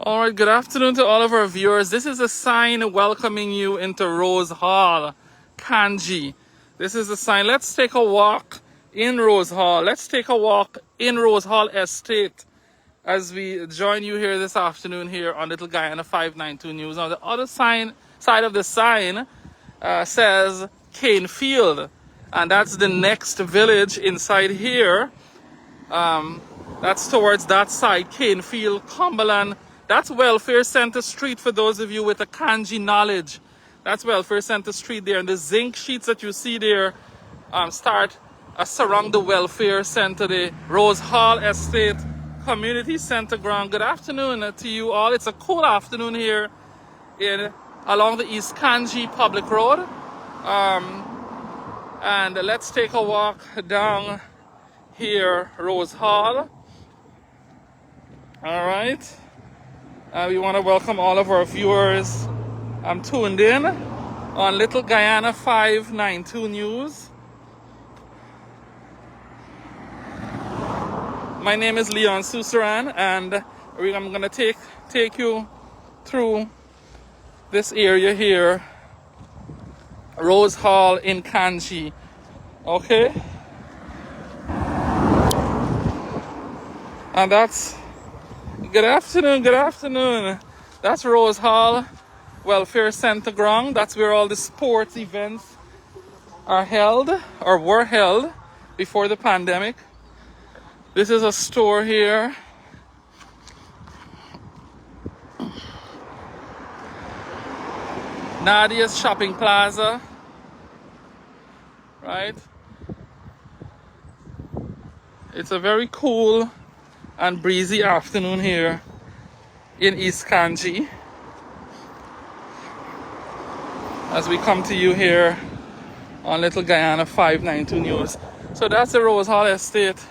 All right, good afternoon to all of our viewers. This is a sign welcoming you into Rose Hall, Canje. This is a sign. Let's take a walk in Rose Hall. Let's take a walk in Rose Hall Estate as we join you here this afternoon here on Little Guyana 592 News. On the other side of the sign says Cane Field, and that's the next village inside here. That's towards that side, Cane Field, Cumberland. That's Welfare Center Street for those of you with a Canje knowledge. That's Welfare Center Street there. And the zinc sheets that you see there surround the Welfare Center, the Rose Hall Estate Community Center ground. Good afternoon to you all. It's a cool afternoon here along the East Canje Public Road. And let's take a walk down here, Rose Hall. All right. We want to welcome all of our viewers. I'm tuned in on Little Guyana 592 News. My name is Leon Susaran, and I'm going to take you through this area here, Rose Hall in Canje. Okay? And that's good afternoon. That's Rose Hall Welfare Center ground. That's where all the sports events are held or were held before the pandemic. This is a store here. Nadia's Shopping Plaza. Right? It's a very cool and breezy afternoon here in East Canje as we come to you here on Little Guyana 592 News. So that's the Rose Hall Estate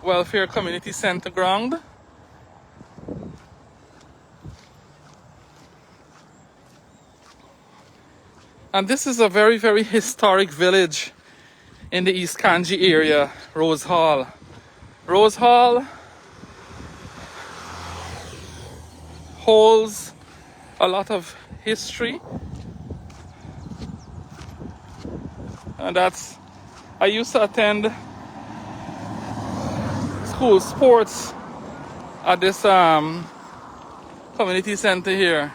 Welfare Community Center ground. And this is a very, very historic village in the East Canje area, Rose Hall. Rose Hall holds a lot of history, and I used to attend school sports at this community center here.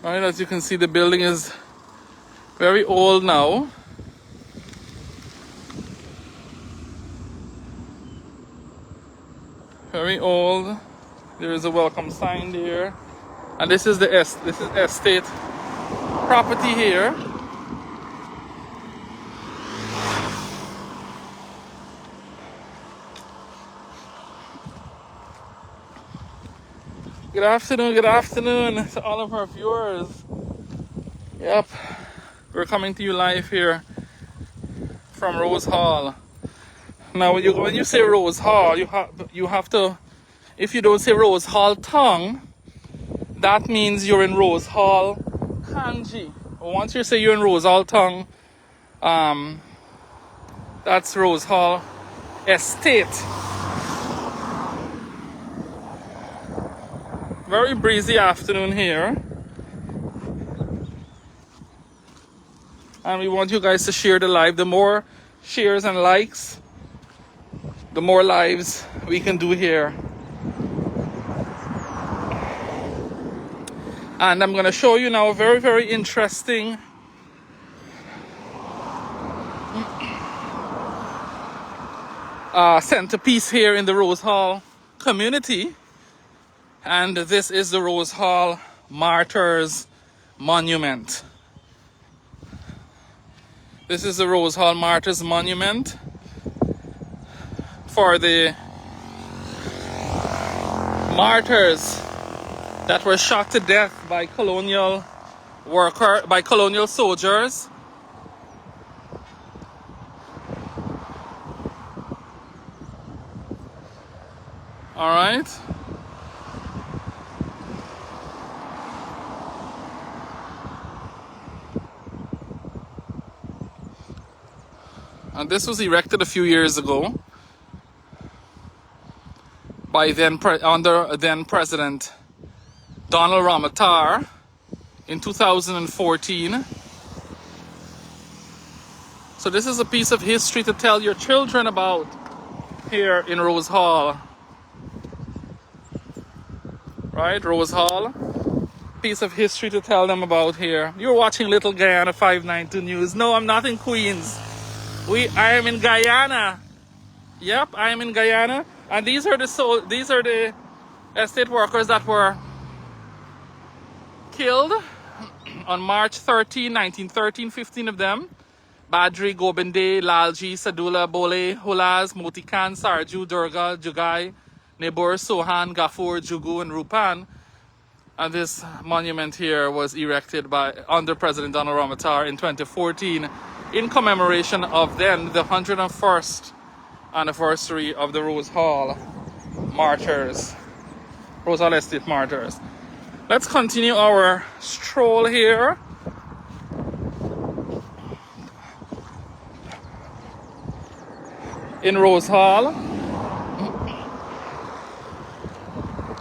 Alright, as you can see, the building is very old now. Very old. There is a welcome sign there, and this is estate property here. Good afternoon to all of our viewers. Yep, we're coming to you live here from Rose Hall. Now, when you say Rose Hall, you have to, if you don't say Rose Hall tongue, that means you're in Rose Hall, Canje. Once you say you're in Rose Hall tongue, that's Rose Hall Estate. Very breezy afternoon here. And we want you guys to share the live. The more shares and likes, the more lives we can do here. And I'm going to show you now a very, very interesting centerpiece here in the Rose Hall community. And this is the Rose Hall Martyrs Monument. This is the Rose Hall Martyrs Monument for the martyrs that were shot to death by colonial soldiers. All right. And this was erected a few years ago by under then President Donald Ramotar in 2014. So this is a piece of history to tell your children about here in Rose Hall. Right, Rose Hall. Piece of history to tell them about here. You're watching Little Guyana 592 News. No, I'm not in Queens. I am in Guyana. Yep, I am in Guyana. And these are the estate workers that were killed on March 13, 1913, 15 of them. Badri, Gobinde, Lalji, Sadula, Bole, Hulaz, Motikan, Sarju, Durga, Jugai, Nebur, Sohan, Gafur, Jugu, and Rupan. And this monument here was erected under President Donald Ramotar in 2014 in commemoration of then the 101st anniversary of the Rose Hall martyrs, Rose Hall Estate martyrs. Let's continue our stroll here. In Rose Hall.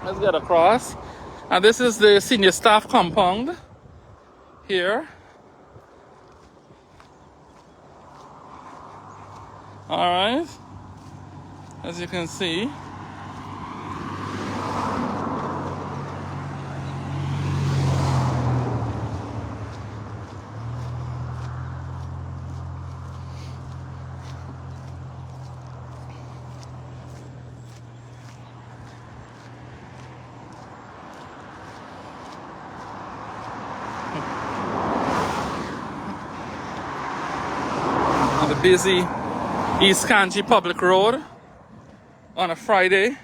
Let's get across. And this is the senior staff compound here. Alright. As you can see. The busy East Canje Public Road on a Friday.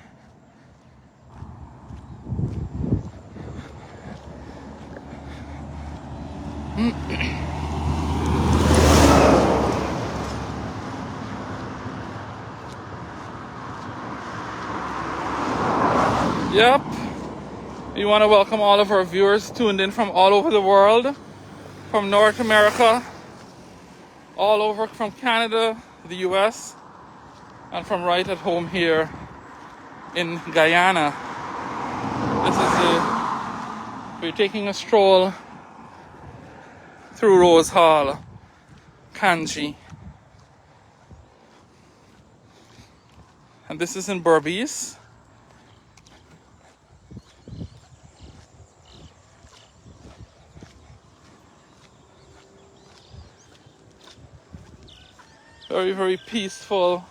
Yep. We want to welcome all of our viewers tuned in from all over the world, from North America, all over from Canada, the US, and from right at home here in Guyana. We're taking a stroll through Rose Hall, Canje. And this is in Berbice. Very, very peaceful,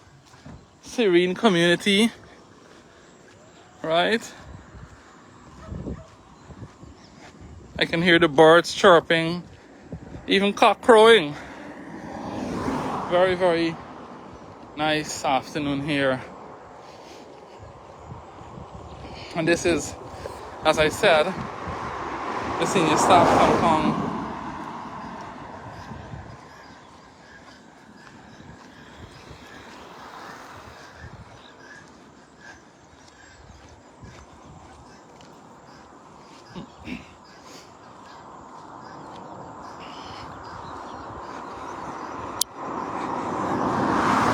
serene community, right? I can hear the birds chirping, even cock crowing. Very, very nice afternoon here. And this is, as I said, the senior staff compound.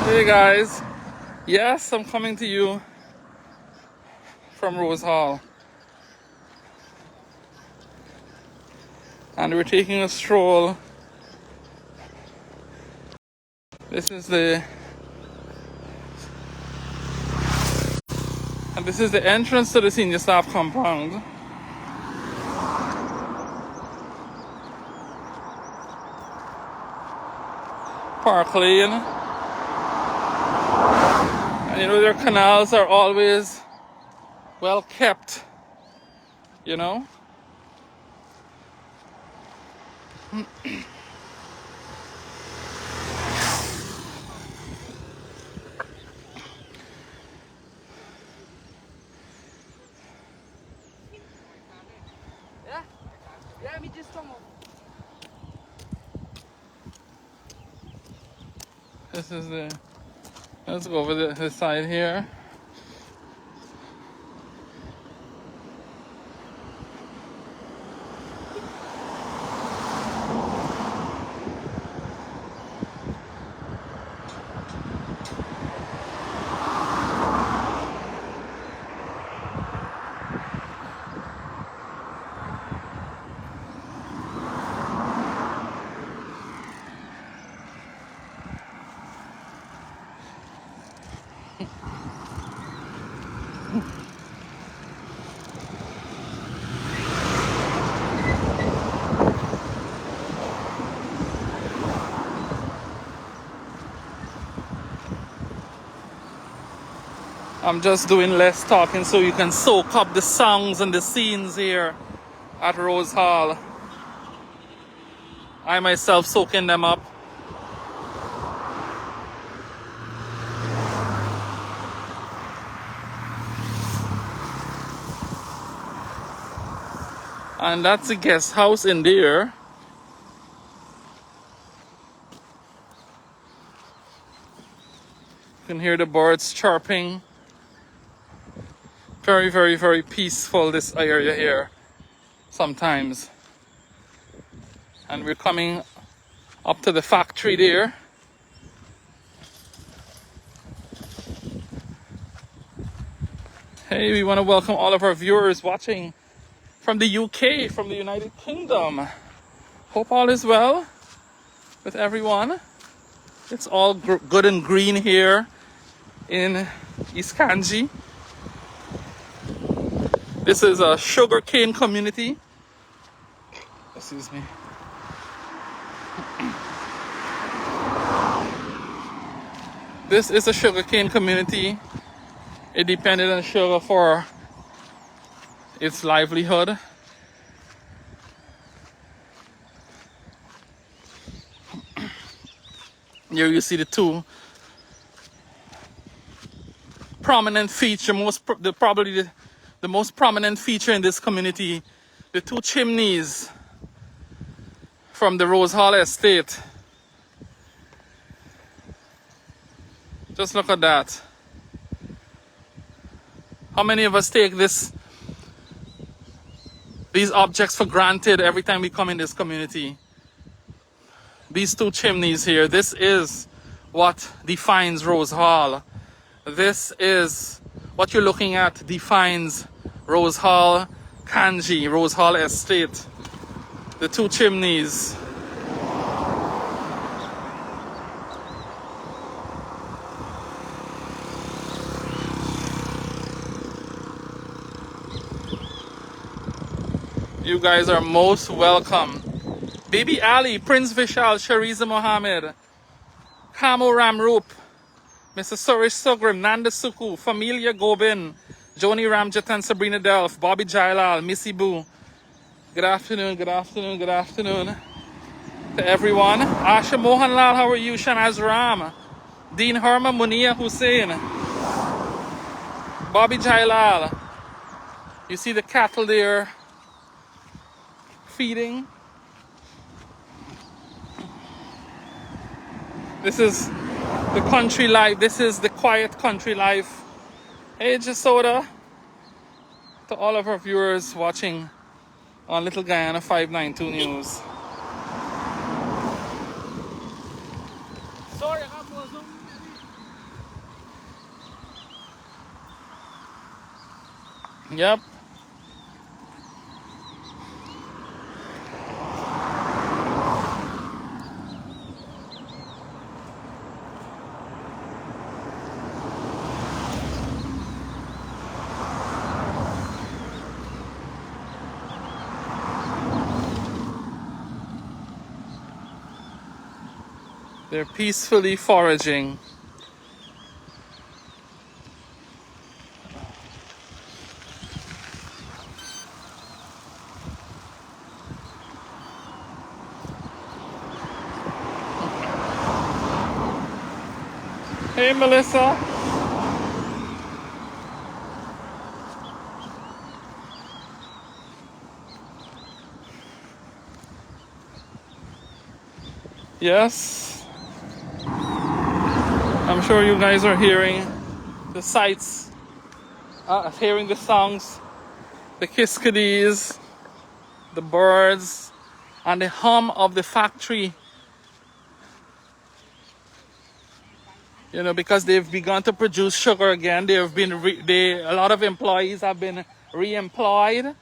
Hey guys, yes, I'm coming to you from Rose Hall, and we're taking a stroll. This is the entrance to the senior staff compound. Park Lane. And you know, their canals are always well kept, you know. This is let's go over the side here. I'm just doing less talking so you can soak up the songs and the scenes here at Rose Hall. I myself soaking them up. And that's the guest house in there. You can hear the birds chirping. Very, very, very peaceful, this area here sometimes. And we're coming up to the factory there. Hey, we want to welcome all of our viewers watching from the UK, from the United Kingdom. Hope all is well with everyone. It's all good and green here in East Canje. This is a sugarcane community. Excuse me. This is a sugarcane community. It depended on sugar for its livelihood. Here you see the two prominent feature, probably the most prominent feature in this community, the two chimneys from the Rose Hall estate. Just look at that. How many of us take these objects for granted every time we come in this community? These two chimneys here, this is what defines Rose Hall. This is what you're looking at defines Rose Hall, Canje, Rose Hall Estate. The two chimneys. You guys are most welcome. Baby Ali, Prince Vishal, Shariza Mohammed, Kamo Ramroop, Mr. Surish Sugrim, Nanda Suku, Familia Gobin, Joni Ramjatan, Sabrina Delf, Bobby Jailal, Missy Boo. Good afternoon, good afternoon, good afternoon to everyone. Asha Mohanlal, how are you? Shanaz Ram, Dean Harma, Munia Hussein, Bobby Jailal. You see the cattle there feeding. This is the country life. This is the quiet country life. Hey, Jasoda. To all of our viewers watching on Little Guyana 592 News. Sorry, I have more Zoom. Yep. They're peacefully foraging. Hey, Melissa. Yes. I'm sure you guys are hearing the sights, hearing the songs, the kiskadis, the birds, and the hum of the factory. You know, because they've begun to produce sugar again. They have been a lot of employees have been re-employed.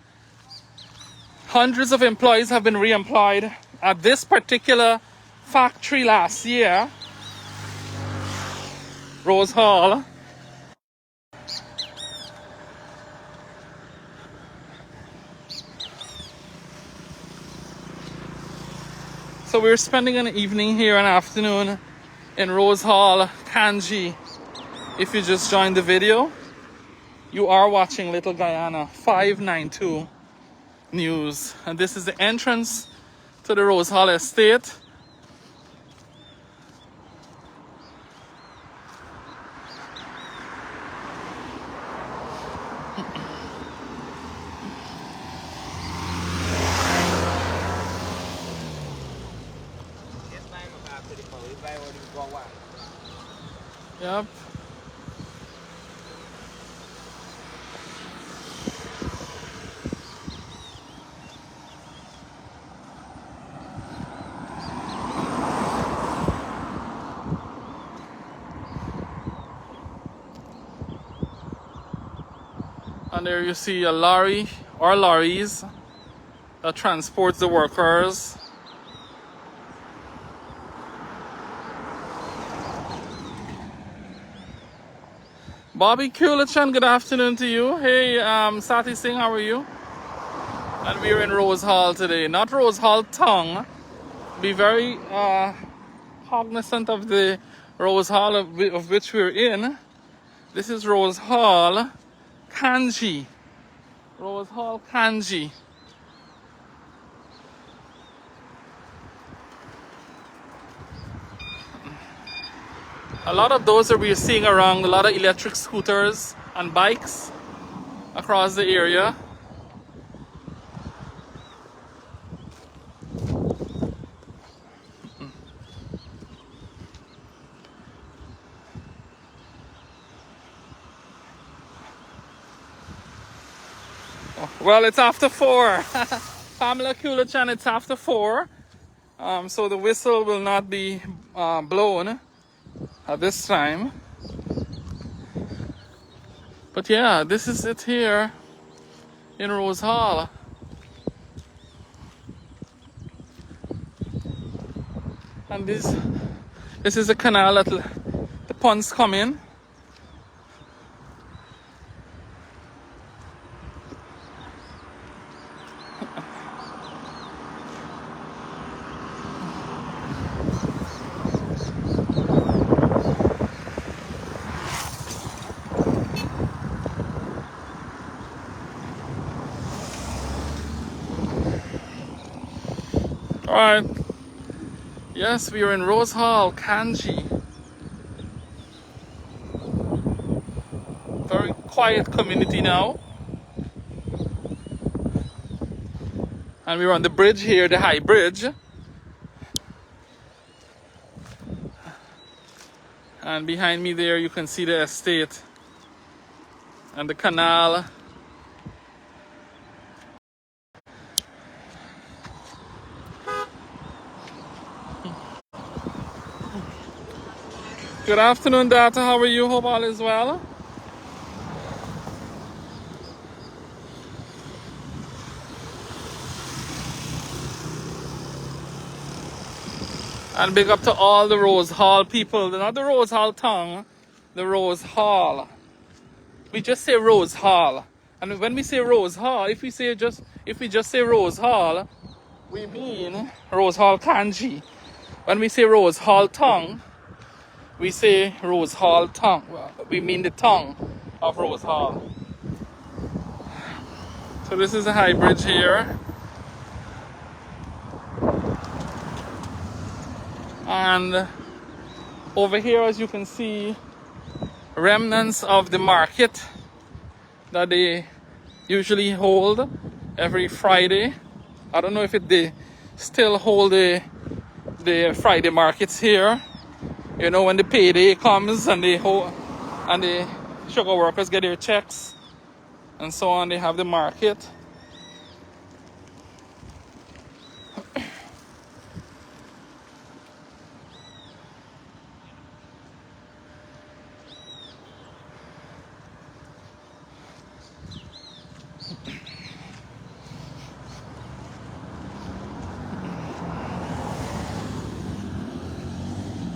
Hundreds of employees have been re-employed at this particular factory last year, Rose Hall. So we're spending an evening here, an afternoon in Rose Hall, Canje. If you just joined the video, you are watching Little Guyana 592 News. And this is the entrance to the Rose Hall estate. Yep. And there you see a lorry or lorries that transports the workers. Bobby Kulichan, good afternoon to you. Hey, Sati Singh, how are you? And we're in Rose Hall today. Not Rose Hall Tongue. Be very cognizant of the Rose Hall of which we're in. This is Rose Hall, Canje. Rose Hall, Canje. A lot of those that we're seeing around, a lot of electric scooters and bikes across the area. Well, it's after 4. Pamela Kulichan, it's after 4. So the whistle will not be blown at this time. But yeah, this is it here in Rose Hall. And this is a canal that the ponds come in. Alright, yes, we are in Rose Hall, Canje. Very quiet community now. And we're on the bridge here, the high bridge. And behind me there you can see the estate and the canal. Good afternoon, Data. How are you? Hope all is well. And big up to all the Rose Hall people. Not the Rose Hall tongue, the Rose Hall. We just say Rose Hall. And when we say Rose Hall, if we just say Rose Hall, we mean Rose Hall Canje. When we say Rose Hall tongue, we say Rose Hall tongue. Well, we mean the tongue of Rose Hall. So this is a high bridge here. And over here, as you can see, remnants of the market that they usually hold every Friday. I don't know if they still hold the Friday markets here. You know, when the payday comes and the sugar workers get their checks and so on, they have the market.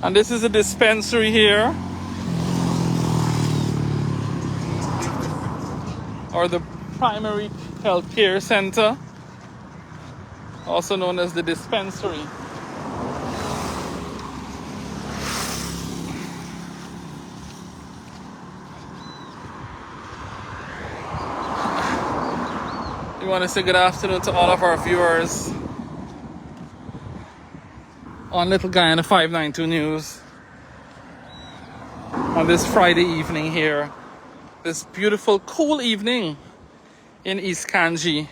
And this is a dispensary here, or the primary health care center, also known as the dispensary. We want to say good afternoon to all of our viewers on Little Guyana 592 News on this Friday evening here. This beautiful, cool evening in East Canje,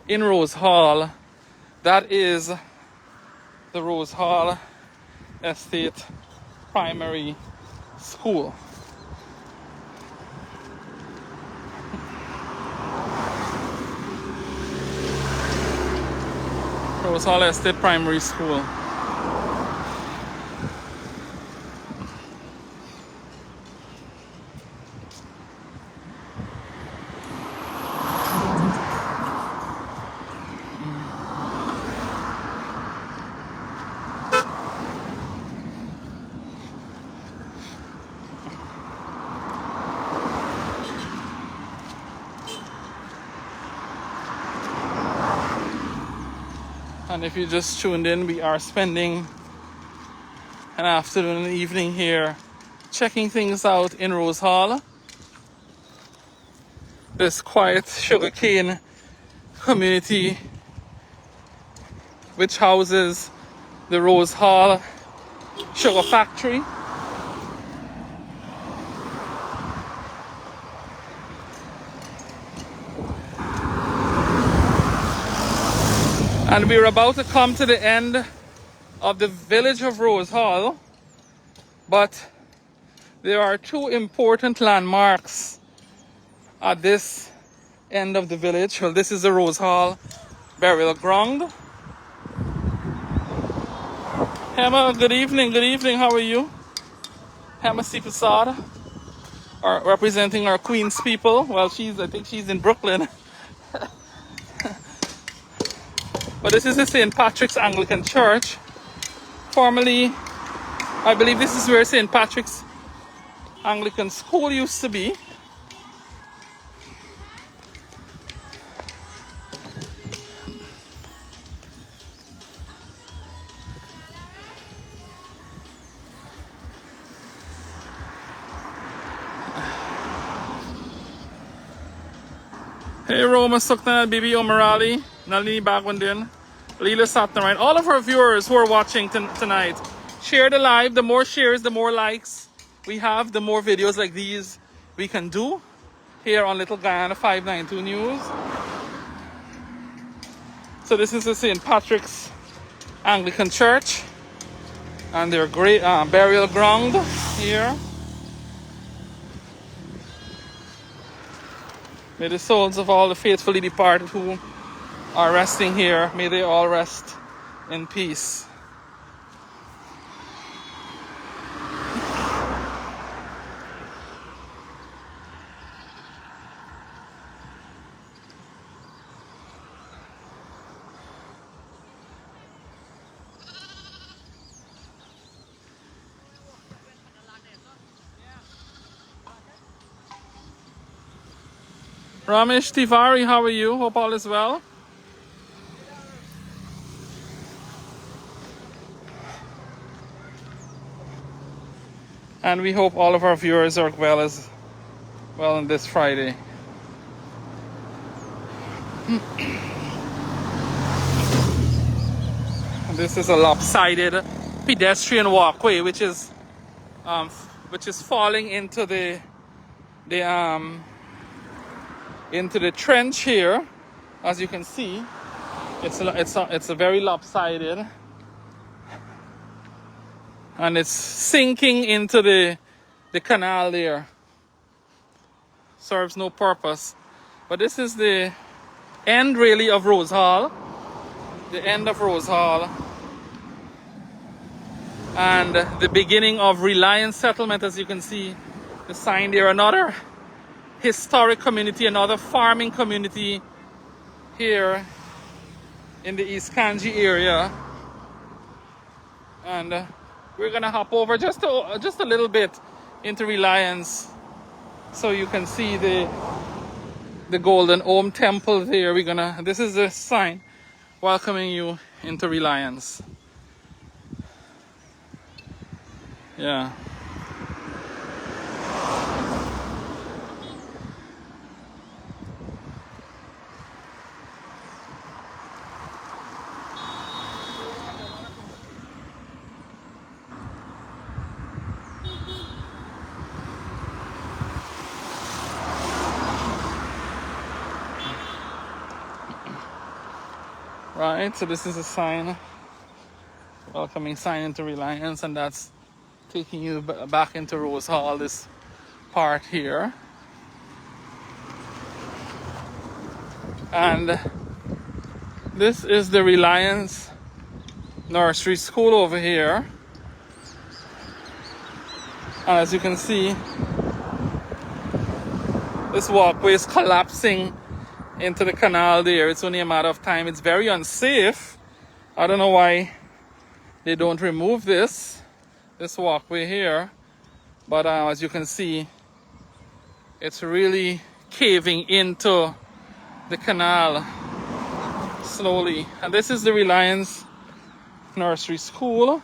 in Rose Hall. That is the Rose Hall Estate Primary School. Rose Hall Estate Primary School. And if you just tuned in, we are spending an afternoon and evening here checking things out in Rose Hall. This quiet sugarcane community which houses the Rose Hall Sugar Factory. And we're about to come to the end of the village of Rose Hall, but there are two important landmarks at this end of the village. Well, this is the Rose Hall burial ground. Hema, good evening, how are you? Hema Sipasad, representing our Queens people. Well, I think she's in Brooklyn. But this is the St. Patrick's Anglican Church. Formerly, I believe this is where St. Patrick's Anglican School used to be. Hey Roma Sukna, Bibi Omarali, Nalini Bagwandin, Leela Satnarayan, all of our viewers who are watching tonight, share the live. The more shares, the more likes we have, the more videos like these we can do here on Little Guyana 592 News. So this is the St. Patrick's Anglican Church and their great burial ground here. May the souls of all the faithfully departed who are resting here, may they all rest in peace. Ramesh Tiwari, how are you? Hope all is well. And we hope all of our viewers are well as well on this Friday. This is a lopsided pedestrian walkway which is falling into the trench here. As you can see, it's a very lopsided, and it's sinking into the canal there. Serves no purpose. But this is the end really of Rose Hall. The end of Rose Hall. And the beginning of Reliance settlement, as you can see the sign there. Another historic community, another farming community here in the East Canje area. And we're gonna hop over just a little bit into Reliance so you can see the Golden Om Temple there. This is the sign welcoming you into Reliance. Yeah. right? So this is a sign, welcoming sign into Reliance, and that's taking you back into Rose Hall, this part here. And this is the Reliance Nursery School over here. And as you can see, this walkway is collapsing into the canal there. It's only a matter of time. It's very unsafe. I don't know why they don't remove this walkway here. But as you can see, it's really caving into the canal slowly. And this is the Reliance Nursery School.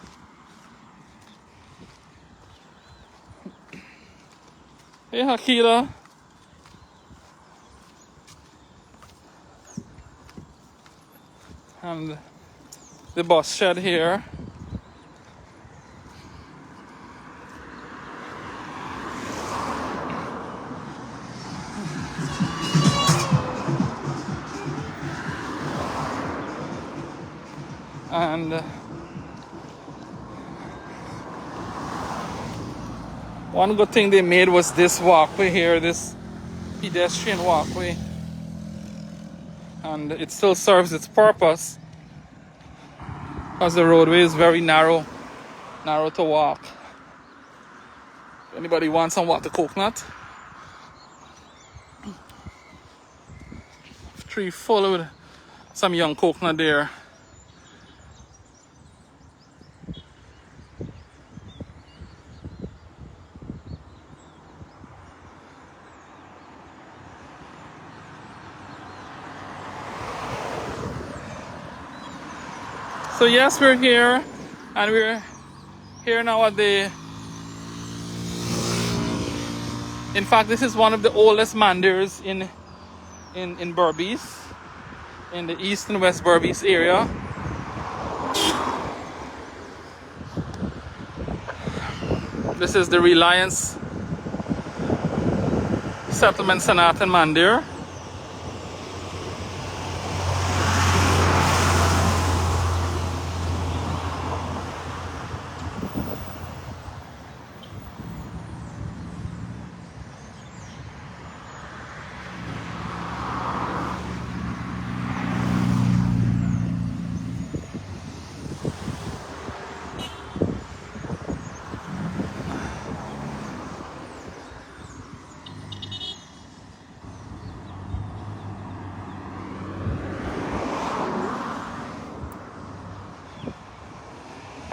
Hey, Hakila. And the bus shed here. And one good thing they made was this walkway here, this pedestrian walkway. And it still serves its purpose because the roadway is very narrow to walk. Anybody want some water coconut? Tree full with some young coconut there. So yes, we're here, and we're here now at the... In fact, this is one of the oldest martyrs in Berbice, in the east and west Berbice area. This is the Reliance Settlement Sanatan Mandir.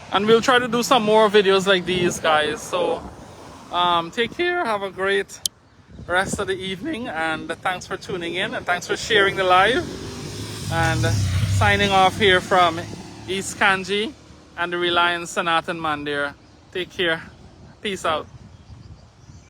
And we'll try to do some more videos like these, guys. So take care, have a great rest of the evening, and thanks for tuning in, and thanks for sharing the live. And signing off here from East Canje and the Reliance Sanatan Mandir. Take care. Peace out.